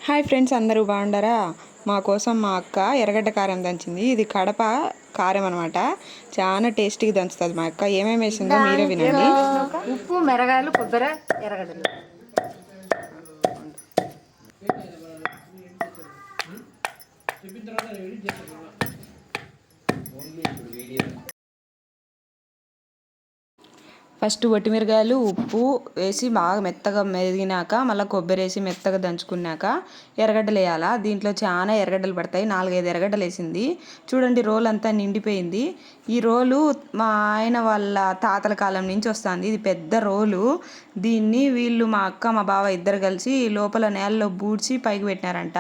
Hi friends, అందరూ బాగుండారా? మా కోసం మా అక్క ఎర్రగడ్డ కారం దంచింది. ఇది కడప కారం అనమాట. చాలా టేస్టీగా దంచుతుంది మా అక్క. ఏమేమి వేసిందో మీరే వినండి. ఉప్పు, మిరగాయలు, కొబ్బరి, ఎర్రగడ్డలు. ఫస్ట్ వట్టిమిరగాయలు ఉప్పు వేసి బాగా మెత్తగా మెదిగినాక మళ్ళీ కొబ్బరి వేసి మెత్తగా దంచుకున్నాక ఎర్రగడ్డలు వేయాలా. దీంట్లో చాలా ఎర్రగడ్డలు పడతాయి. 4-5 ఎర్రగడ్డలు వేసింది. చూడండి, రోల్ అంతా నిండిపోయింది. ఈ రోలు మా ఆయన వాళ్ళ తాతల కాలం నుంచి వస్తుంది. ఇది పెద్ద రోలు. దీన్ని వీళ్ళు మా అక్క మా బావ ఇద్దరు కలిసి లోపల నేలలో బూడ్చి పైకి పెట్టినారంట.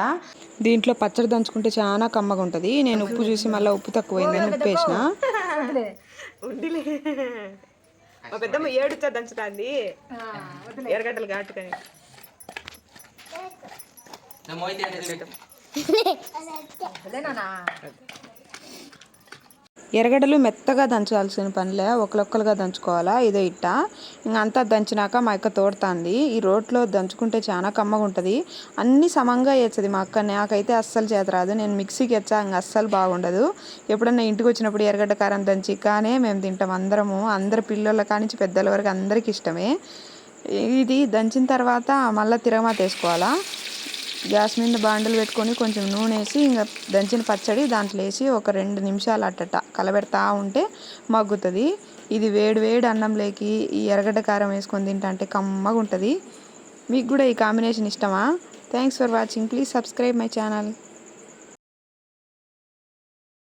దీంట్లో పచ్చడి దంచుకుంటే చాలా కమ్మగా ఉంటుంది. నేను ఉప్పు చూసి మళ్ళీ ఉప్పు తక్కువైందని ఉప్పు వేసిన. మా పెద్దమ్మ ఏడుతో దంచుతుంది ఎర్రగడ్డలు ఘాటుకని. ఎర్రగడ్డలు మెత్తగా దంచాల్సిన పనిలే, ఒకలొక్కలుగా దంచుకోవాలా. ఇదో ఇట్ట ఇంకంతా దంచినాక మా అక్క తోడుతుంది. ఈ రోట్లో దంచుకుంటే చాలా కమ్మగా ఉంటుంది. అన్నీ సమంగా వేస్తుంది మా అక్క. నాకైతే అస్సలు చేతరాదు. నేను మిక్సీకి వచ్చా ఇంక అస్సలు బాగుండదు. ఎప్పుడన్నా ఇంటికి వచ్చినప్పుడు ఎర్రగడ్డ కారం దంచి కానీ మేము తింటాం అందరము. అందరి పిల్లల కానించి పెద్దల వరకు అందరికి ఇష్టమే. ఇది దంచిన తర్వాత మళ్ళీ తిరగమాత వేసుకోవాలా. గ్యాస్ మీద బాండలు పెట్టుకొని కొంచెం నూనె వేసి ఇంకా దంచిన పచ్చడి దాంట్లో వేసి ఒక 2 నిమిషాలు అట్టట కలబెడతా ఉంటే మగ్గుతుంది. ఇది వేడి వేడి అన్నంలోకి ఈ ఎర్రగడ్డ కారం వేసుకొని తింటే కమ్మగా ఉంటుంది. మీకు కూడా ఈ కాంబినేషన్ ఇష్టమా? Thanks for watching. Please subscribe my channel.